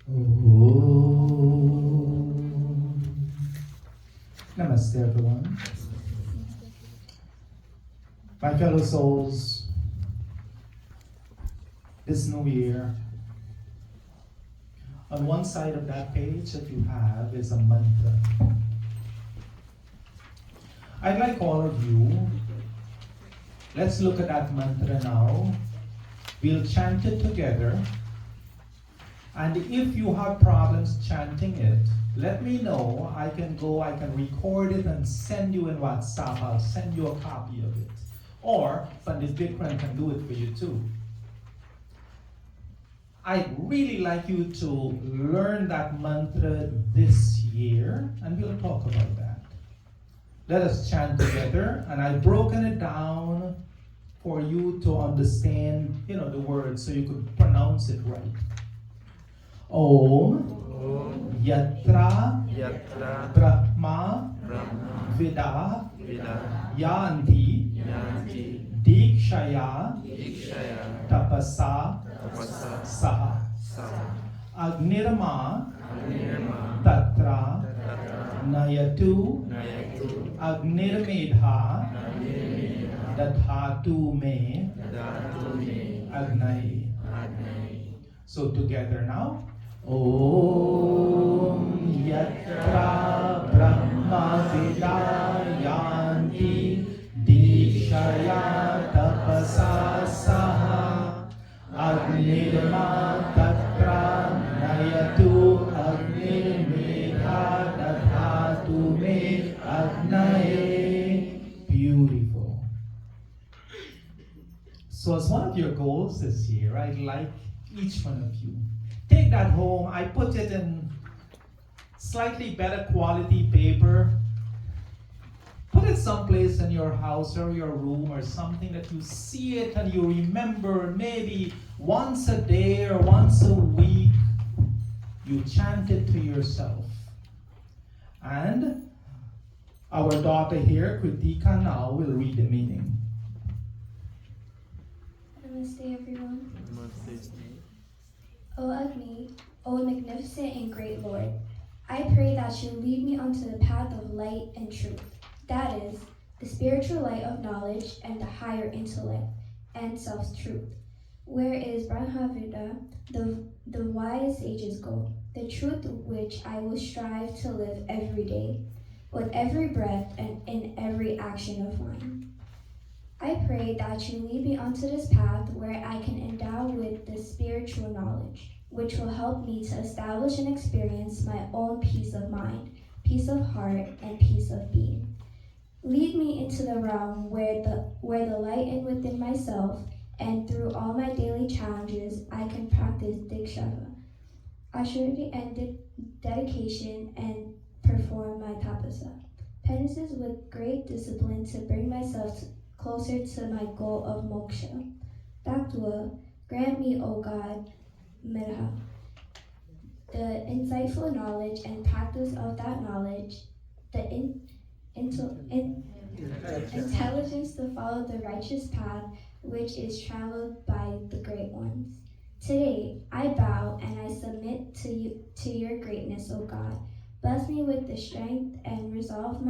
Om. Namaste, everyone. My fellow souls, this new year, on one side of that page that you have is a mantra. I'd like all of you, let's look at that mantra now. We'll chant it together. And if you have problems chanting it, let me know. I can record it and send you in WhatsApp. I'll send you a copy of it. Or Pandit Vikram can do it for you too. I'd really like you to learn that mantra this year, and we'll talk about that. Let us chant together, and I've broken it down for you to understand, the words so you could pronounce it right. Om Yatra Brahma Vida Yanti Dikshaya Tapasa Saha Agnirma Tatra Nayatu Agnirmedha Dadhatu Me Agnai. So together now. Om Yatra Brahma Vidayanti Dikshaya Tapasa Saha Agnirma Tatra Nayatu Agnirmedha Dadhatu Me Agnaye. Beautiful. So as one of your goals this year, I'd like each one of you, take that home. I put it in slightly better quality paper. Put it someplace in your house or your room or something that you see it and you remember maybe once a day or once a week. You chant it to yourself. And our daughter here, Kritika, now will read the meaning. Namaste, everyone. O Agni, O magnificent and great Lord, I pray that you lead me onto the path of light and truth, that is, the spiritual light of knowledge and the higher intellect and self-truth, where is Brahmavida, the wise sages go, the truth which I will strive to live every day, with every breath and in every action of mine. I pray that you lead me onto this path where I can endow with the spiritual knowledge, which will help me to establish and experience my own peace of mind, peace of heart, and peace of being. Lead me into the realm where the light in within myself and through all my daily challenges I can practice Diksha, austerity and dedication, and perform my tapasa, penances with great discipline to bring myself closer to my goal of moksha. Bhaktua, grant me, O God, Medha, the insightful knowledge and practice of that knowledge, the intelligence to follow the righteous path which is traveled by the great ones. Today, I bow and I submit to your greatness, O God. Bless me with the strength and resolve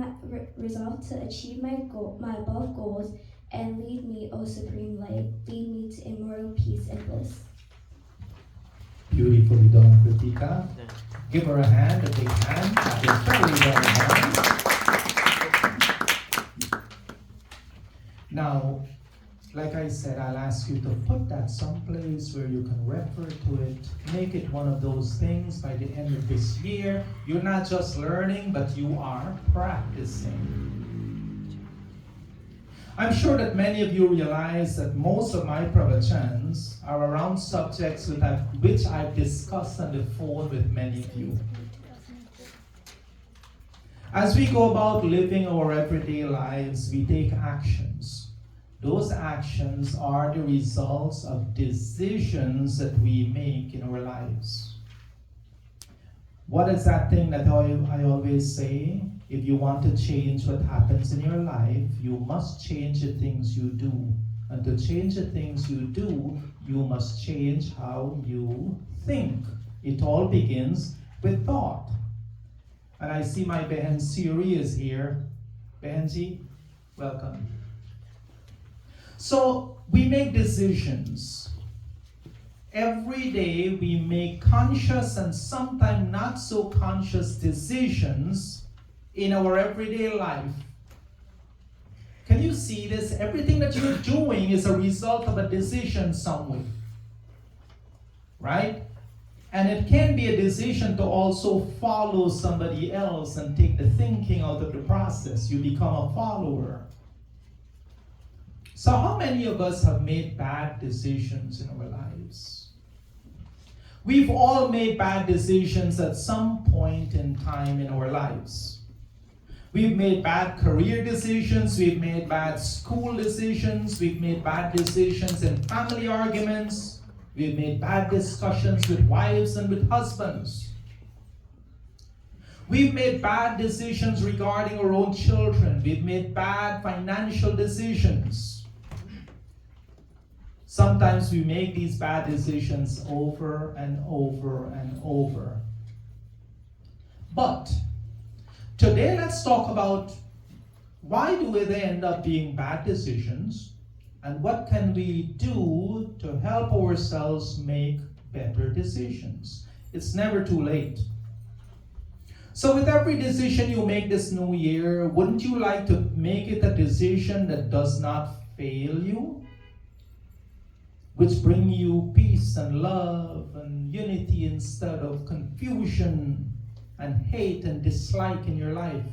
to achieve my above goals, and lead me, O Supreme Light. Lead me to immortal peace and bliss. Beautifully done, Kritika. Give her a hand, a big hand. That is very well done. Now, like I said, I'll ask you to put that someplace where you can refer to it. Make it one of those things by the end of this year. You're not just learning, but you are practicing. I'm sure that many of you realize that most of my pravachans are around subjects which I've discussed on the phone with many of you. As we go about living our everyday lives, we take actions. Those actions are the results of decisions that we make in our lives. What is that thing that I always say? If you want to change what happens in your life, you must change the things you do. And to change the things you do, you must change how you think. It all begins with thought. And I see my Behan Siri is here. Behanji, welcome. So we make decisions. Every day we make conscious and sometimes not so conscious decisions in our everyday life. Can you see this? Everything that you're doing is a result of a decision somewhere. Right? And it can be a decision to also follow somebody else and take the thinking out of the process. You become a follower. So how many of us have made bad decisions in our lives? We've all made bad decisions at some point in time in our lives. We've made bad career decisions, we've made bad school decisions, we've made bad decisions in family arguments, we've made bad discussions with wives and with husbands. We've made bad decisions regarding our own children. We've made bad financial decisions. Sometimes we make these bad decisions over and over and over. But today let's talk about why do they end up being bad decisions and what can we do to help ourselves make better decisions. It's never too late. So with every decision you make this new year, wouldn't you like to make it a decision that does not fail you? Which bring you peace and love and unity instead of confusion and hate and dislike in your life.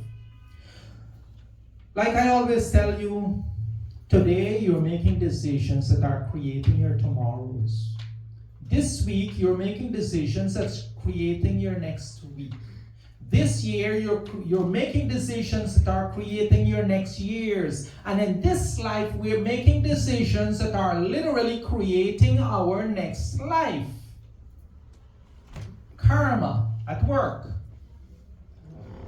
Like I always tell you, today you're making decisions that are creating your tomorrows. This week you're making decisions that's creating your next week. This year, you're making decisions that are creating your next years. And in this life, we're making decisions that are literally creating our next life. Karma at work.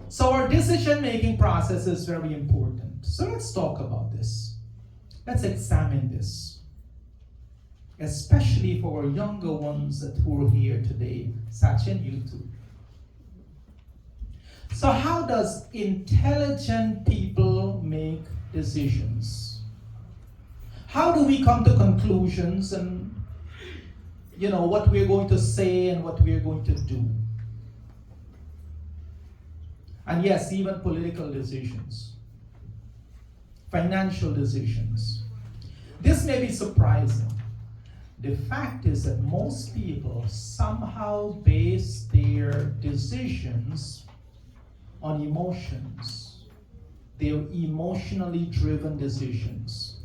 So our decision-making process is very important. So let's talk about this. Let's examine this. Especially for our younger ones who are here today, Sachin, you too. So how does intelligent people make decisions? How do we come to conclusions and what we're going to say and what we're going to do? And yes, even political decisions, financial decisions. This may be surprising. The fact is that most people somehow base their decisions on emotions. They're emotionally driven decisions.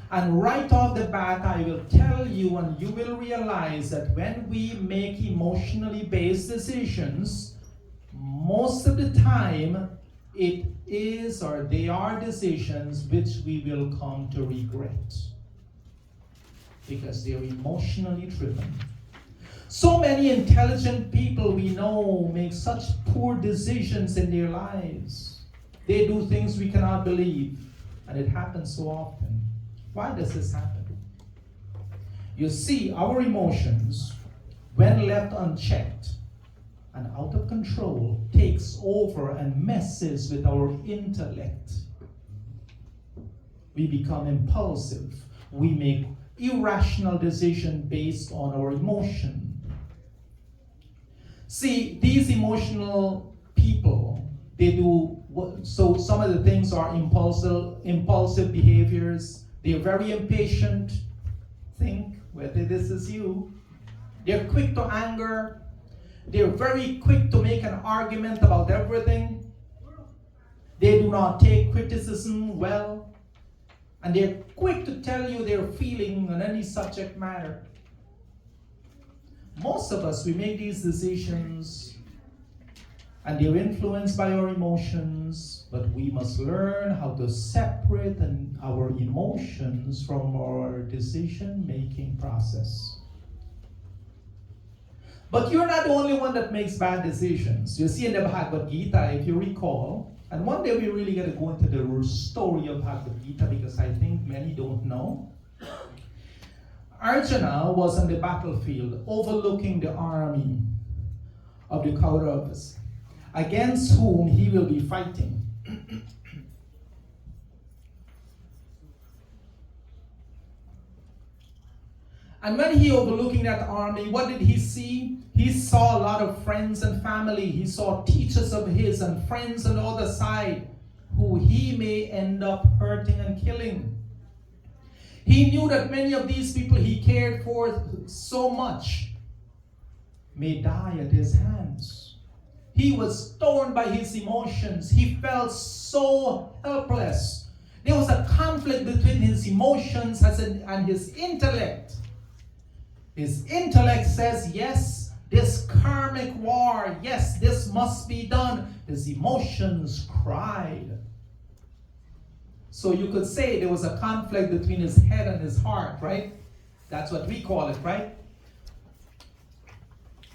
And right off the bat, I will tell you and you will realize that when we make emotionally based decisions, most of the time it is or they are decisions which we will come to regret because they're emotionally driven. So many intelligent people we know make such poor decisions in their lives. They do things we cannot believe, and it happens so often. Why does this happen? You see, our emotions, when left unchecked and out of control, takes over and messes with our intellect. We become impulsive. We make irrational decisions based on our emotion. See, these emotional people, they do, so some of the things are impulsive behaviors. They're very impatient. Think whether this is you. They're quick to anger. They're very quick to make an argument about everything. They do not take criticism well. And they're quick to tell you their feeling on any subject matter. Most of us, we make these decisions and they're influenced by our emotions, but we must learn how to separate our emotions from our decision-making process. But you're not the only one that makes bad decisions. You see in the Bhagavad Gita, if you recall, and one day we really got to go into the story of Bhagavad Gita because I think many don't know. Arjuna was on the battlefield overlooking the army of the Kauravas, against whom he will be fighting. And when he overlooking that army, what did he see? He saw a lot of friends and family. He saw teachers of his and friends on the other side who he may end up hurting and killing. He knew that many of these people he cared for so much may die at his hands. He was torn by his emotions. He felt so helpless. There was a conflict between his emotions and his intellect. His intellect says, yes, this karmic war, yes, this must be done. His emotions cried. So you could say there was a conflict between his head and his heart, right? That's what we call it, right?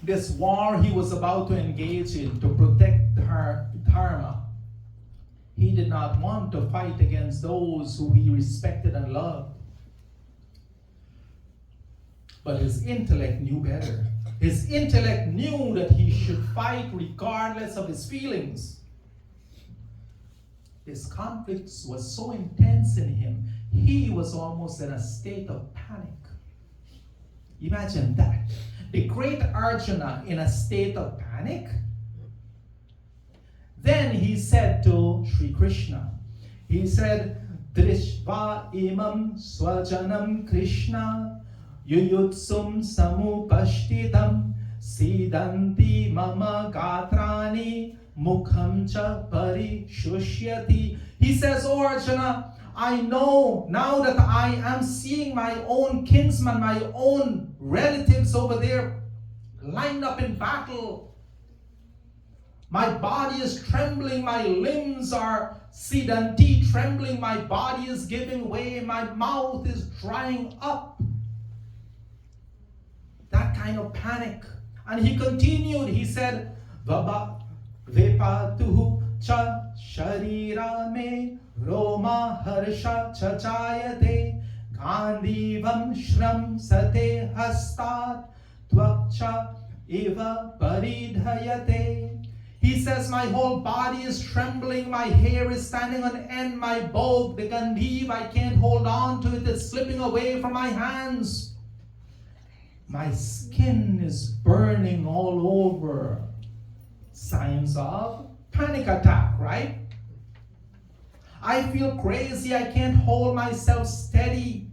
This war he was about to engage in to protect her dharma. He did not want to fight against those who he respected and loved. But his intellect knew better. His intellect knew that he should fight regardless of his feelings. This conflict was so intense in him, he was almost in a state of panic. Imagine that. The great Arjuna in a state of panic. Then he said to Sri Krishna, he said, Drishva imam swajanam Krishna Yuyutsum samupashtitam sidanti mama gatrani mukham cha parishusyati. He says, oh Arjuna, I know now that I am seeing my own kinsmen, my own relatives over there lined up in battle. My body is trembling, my limbs are sidanti, trembling, my body is giving way, my mouth is drying up. That kind of panic. And he continued, he said, Vaba vepatuhu cha sharira me roma harsha chachayate gandhivam shram sate hastat tvakcha eva paridhayate. He says, my whole body is trembling, my hair is standing on end, my bow, the gandhiv, I can't hold on to it, it's slipping away from my hands. My skin is burning all over. Signs of panic attack, right? I feel crazy. I can't hold myself steady.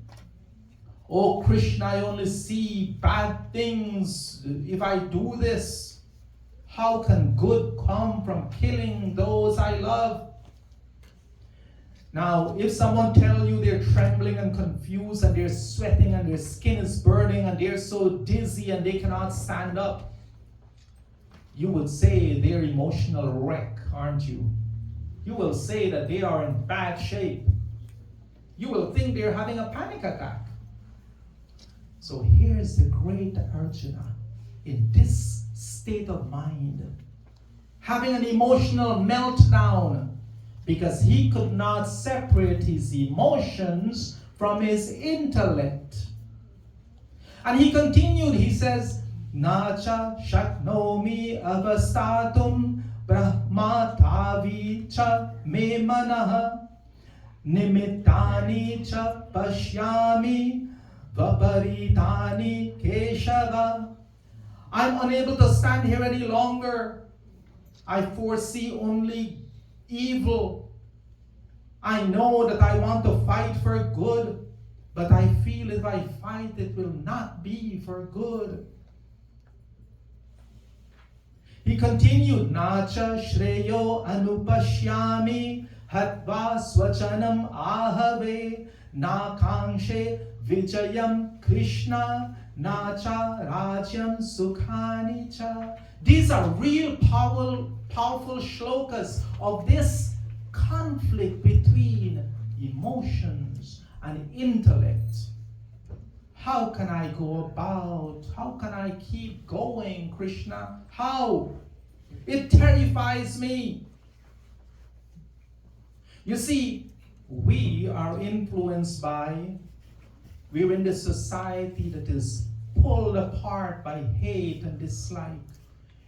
Oh, Krishna, I only see bad things. If I do this, how can good come from killing those I love? Now, if someone tells you they're trembling and confused and they're sweating and their skin is burning and they're so dizzy and they cannot stand up, you would say they're emotional wreck, aren't you? You will say that they are in bad shape. You will think they're having a panic attack. So here's the great Arjuna in this state of mind, having an emotional meltdown, because he could not separate his emotions from his intellect. And he continued, he says, Nacha shaknomi avastatum brahmatavi cha me manaha nimittani cha pashyami vaparitani keshava. I'm unable to stand here any longer. I foresee only evil. I know that I want to fight for good, but I feel if I fight, it will not be for good. He continued, Nacha shreyo anupashyami hatva swachanam ahave nakangshe vijayam Krishna nacha rajyam sukhani cha. These are real powerful shlokas of this conflict between emotions and intellect. How can I go about? How can I keep going, Krishna? How? It terrifies me. You see, we are influenced by We're in this society that is pulled apart by hate and dislike.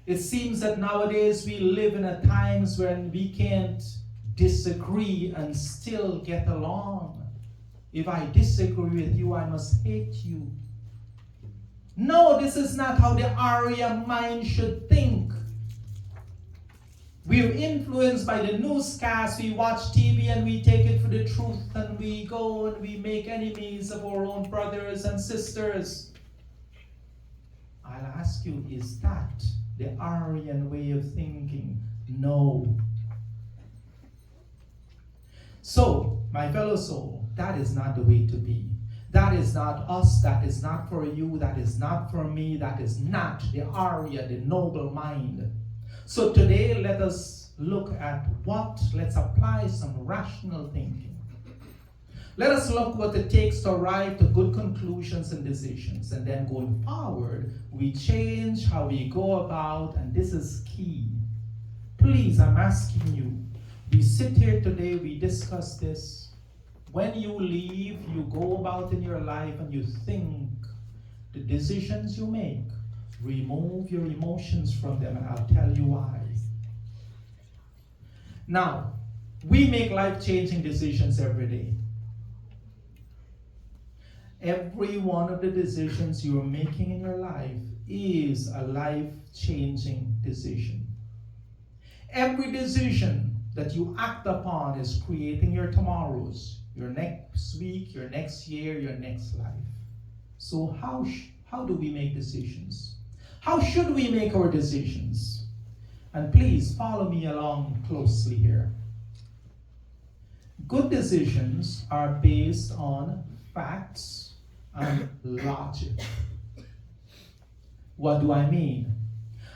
It seems that nowadays we live in a times when we can't disagree and still get along. If I disagree with you, I must hate you. No, this is not how the Arya mind should think. We're influenced by the newscast, we watch TV and we take it for the truth, and we go and we make enemies of our own brothers and sisters. I'll ask you, is that the Aryan way of thinking? No. So, my fellow soul, that is not the way to be. That is not us, that is not for you, that is not for me, that is not the Arya, the noble mind. So today, let us look at let's apply some rational thinking. Let us look what it takes to arrive to good conclusions and decisions. And then going forward, we change how we go about, and this is key. Please, I'm asking you, we sit here today, we discuss this. When you leave, you go about in your life and you think the decisions you make, remove your emotions from them, and I'll tell you why. Now, we make life-changing decisions every day. Every one of the decisions you're making in your life is a life-changing decision. Every decision that you act upon is creating your tomorrows, your next week, your next year, your next life. So how do we make decisions? How should we make our decisions? And please follow me along closely here. Good decisions are based on facts and logic. What do I mean?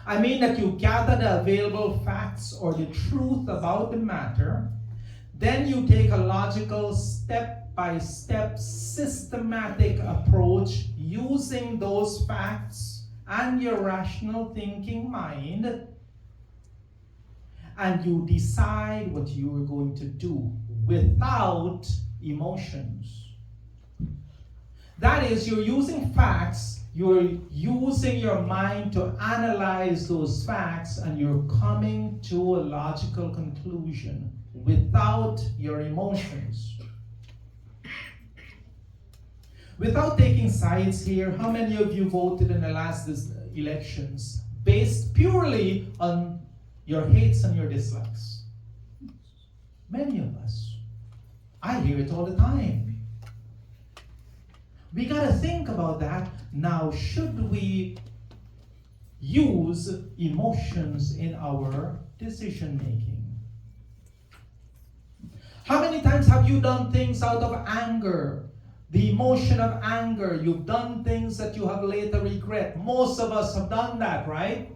I mean that you gather the available facts or the truth about the matter, then you take a logical step-by-step systematic approach using those facts and your rational thinking mind, and you decide what you are going to do without emotions. That is, you're using facts, you're using your mind to analyze those facts, and you're coming to a logical conclusion without your emotions. Without taking sides here, how many of you voted in the last elections based purely on your hates and your dislikes? Many of us. I hear it all the time. We gotta think about that. Now, should we use emotions in our decision making? How many times have you done things out of anger? The emotion of anger. You've done things that you have later regret. Most of us have done that, right?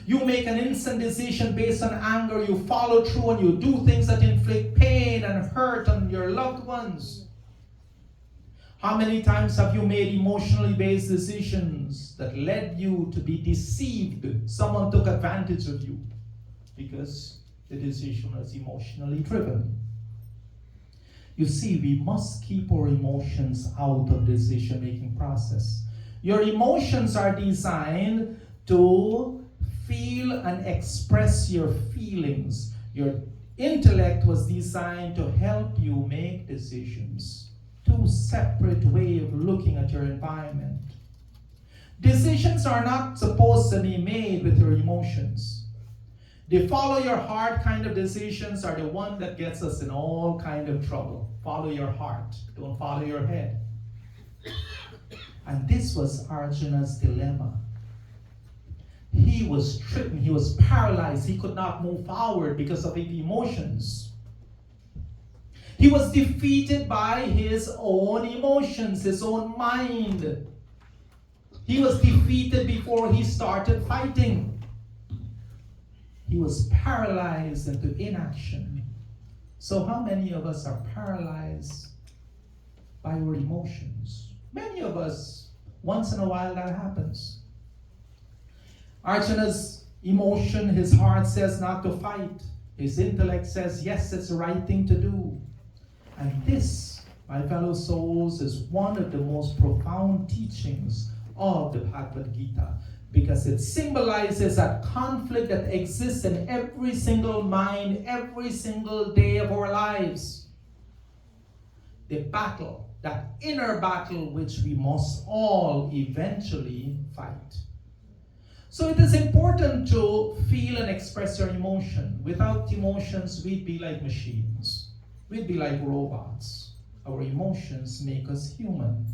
You make an instant decision based on anger. You follow through and you do things that inflict pain and hurt on your loved ones. How many times have you made emotionally based decisions that led you to be deceived? Someone took advantage of you because the decision was emotionally driven. You see, we must keep our emotions out of the decision-making process. Your emotions are designed to feel and express your feelings. Your intellect was designed to help you make decisions. Two separate ways of looking at your environment. Decisions are not supposed to be made with your emotions. The follow your heart kind of decisions are the one that gets us in all kind of trouble. Follow your heart, don't follow your head. And this was Arjuna's dilemma. He was stricken, he was paralyzed, he could not move forward because of his emotions. He was defeated by his own emotions, his own mind. He was defeated before he started fighting. He was paralyzed into inaction. So how many of us are paralyzed by our emotions? Many of us, once in a while that happens. Arjuna's emotion, his heart says not to fight. His intellect says, yes, it's the right thing to do. And this my fellow souls, is one of the most profound teachings of the Bhagavad Gita, because it symbolizes that conflict that exists in every single mind, every single day of our lives. The battle, that inner battle which we must all eventually fight. So it is important to feel and express your emotion. Without emotions, we'd be like machines. We'd be like robots. Our emotions make us human.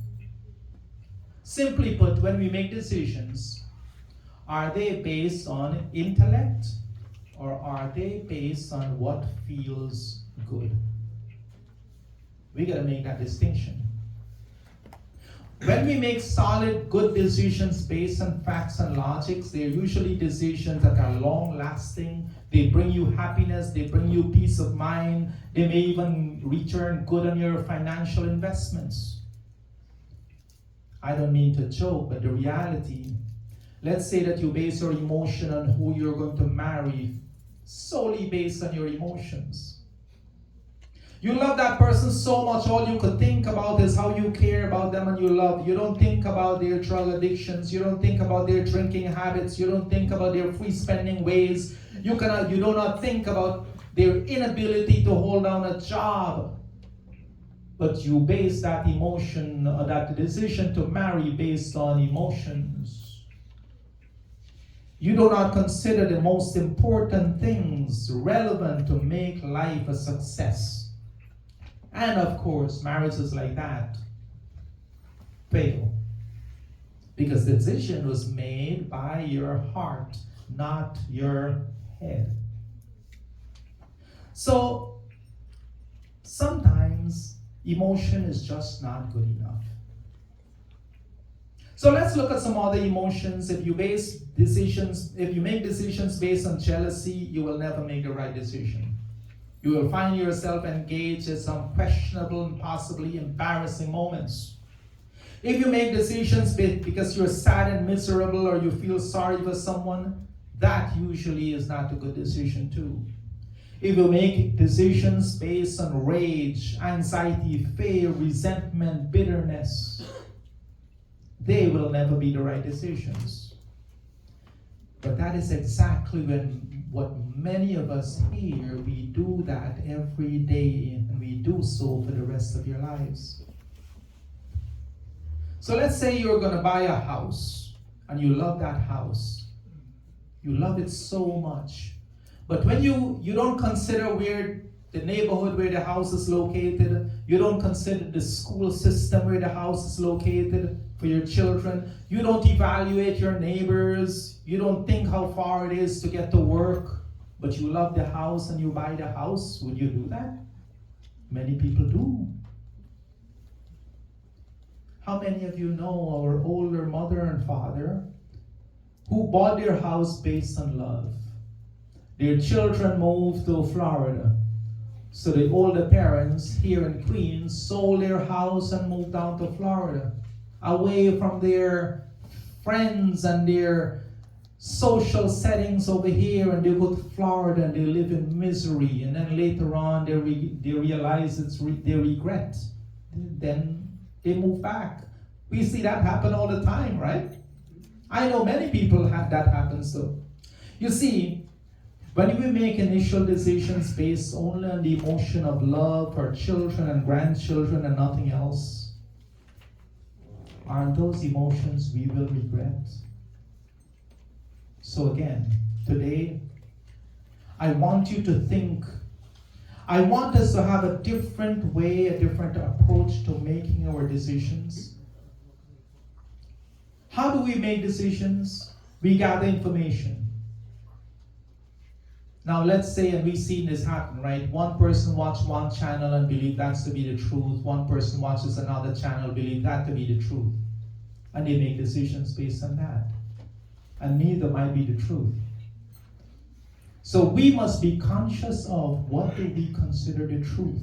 Simply put, when we make decisions, are they based on intellect or are they based on what feels good? We gotta make that distinction. When we make solid, good decisions based on facts and logics, they're usually decisions that are long-lasting. They bring you happiness, they bring you peace of mind, they may even return good on your financial investments. I don't mean to joke, but the reality, let's say that you base your emotion on who you're going to marry solely based on your emotions. You love that person so much, all you could think about is how you care about them and you love. You don't think about their drug addictions. You don't think about their drinking habits. You don't think about their free spending ways. You do not think about their inability to hold down a job. But you base that emotion, that decision to marry based on emotions. You do not consider the most important things relevant to make life a success. And of course, marriages like that fail. Because the decision was made by your heart, not your head. So, sometimes emotion is just not good enough. So let's look at some other emotions. If you make decisions based on jealousy, you will never make the right decision. You will find yourself engaged in some questionable and possibly embarrassing moments. If you make decisions because you're sad and miserable or you feel sorry for someone, that usually is not a good decision too. If you make decisions based on rage, anxiety, fear, resentment, bitterness, they will never be the right decisions. But that is exactly what many of us here, we do that every day, and we do so for the rest of your lives. So let's say you're going to buy a house, and you love that house. You love it so much. But when you don't consider where the neighborhood where the house is located, you don't consider the school system where the house is located for your children, you don't evaluate your neighbors, you don't think how far it is to get to work, but you love the house and you buy the house, would you do that? Many people do. How many of you know our older mother and father who bought their house based on love? Their children moved to Florida. So the older parents here in Queens sold their house and moved down to Florida, away from their friends and their social settings over here, and they go to Florida and they live in misery, and then later on they realize they regret. Then they move back. We see that happen all the time, right? I know many people have that happen. So you see, when we make initial decisions based only on the emotion of love for children and grandchildren and nothing else, aren't those emotions we will regret? So again, today, I want you to think. I want us to have a different way, a different approach to making our decisions. How do we make decisions? We gather information. Now let's say, and we've seen this happen, right? One person watches one channel and believe that's to be the truth. One person watches another channel, believe that to be the truth. And they make decisions based on that. And neither might be the truth. So we must be conscious of what do we consider the truth.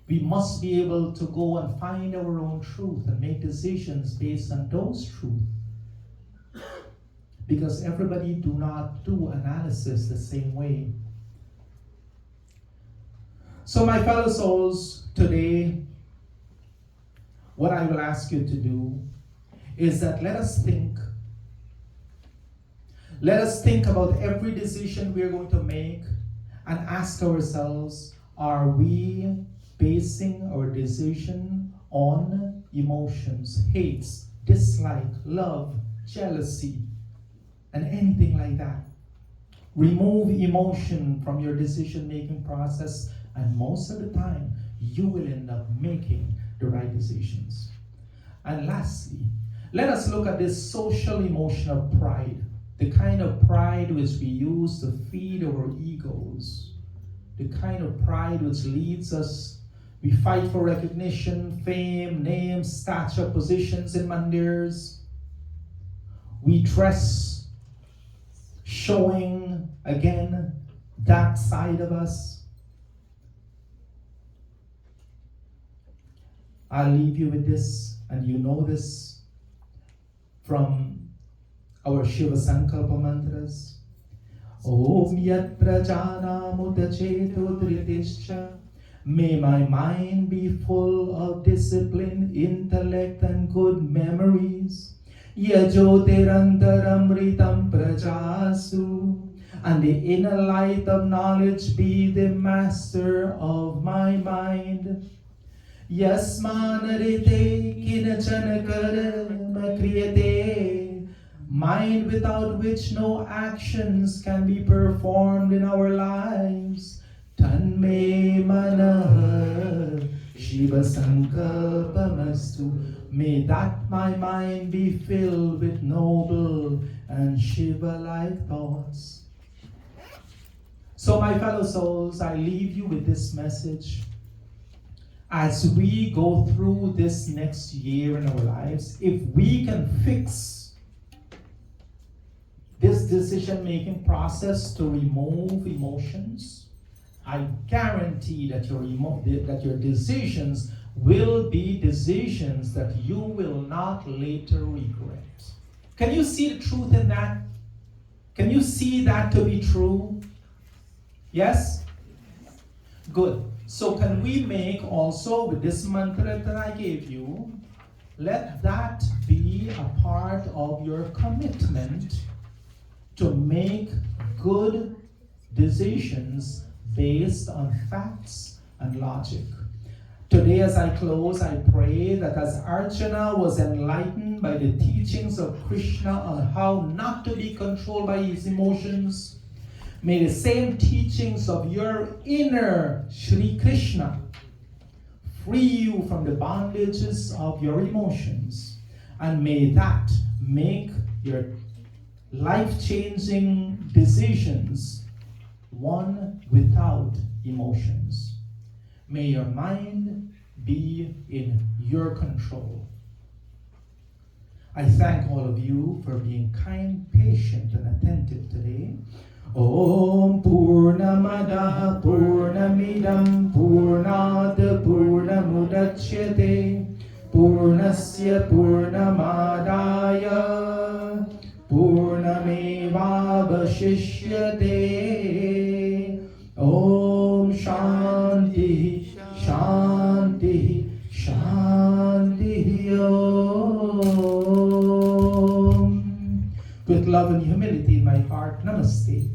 We must be able to go and find our own truth and make decisions based on those truths. Because everybody do not do analysis the same way. So, my fellow souls, today, what I will ask you to do is that let us think. Let us think about every decision we are going to make and ask ourselves, are we basing our decision on emotions, hates, dislike, love, jealousy, and anything like that? Remove emotion from your decision-making process, and most of the time, you will end up making the right decisions. And lastly, let us look at this social emotion of pride, the kind of pride which we use to feed our egos, the kind of pride which leads us. We fight for recognition, fame, names, stature, positions in mandirs. We dress, showing again that side of us. I'll leave you with this, and you know this from our Shiva Sankalpa mantras. Om Yat Prajanam Udacheto Dhritischa. May my mind be full of discipline, intellect, and good memories. Yajotirantaramritam prajasu. And the inner light of knowledge be the master of my mind. Yasmanarite kinachana karma kriyate. Mind without which no actions can be performed in our lives. Tanme mana Shiva Sankalpamastu. May that my mind be filled with noble and Shiva-like thoughts. So, my fellow souls, I leave you with this message. As we go through this next year in our lives, if we can fix this decision-making process to remove emotions, I guarantee that your decisions will be decisions that you will not later regret. Can you see the truth in that? Can you see that to be true? Yes? Good. So can we make also with this mantra that I gave you, let that be a part of your commitment to make good decisions based on facts and logic. Today as I close, I pray that as Archana was enlightened by the teachings of Krishna on how not to be controlled by his emotions, may the same teachings of your inner Shri Krishna free you from the bondages of your emotions, and may that make your life-changing decisions one without emotions. May your mind be in your control. I thank all of you for being kind, patient, and attentive today. Om Purnamada Purnamidam Purnad Purnamudachyate Purnasya Purnamadaya Purnamevavashishyate. Om Shanti Shanti Shanti Om. With love and humility in my heart, Namaste.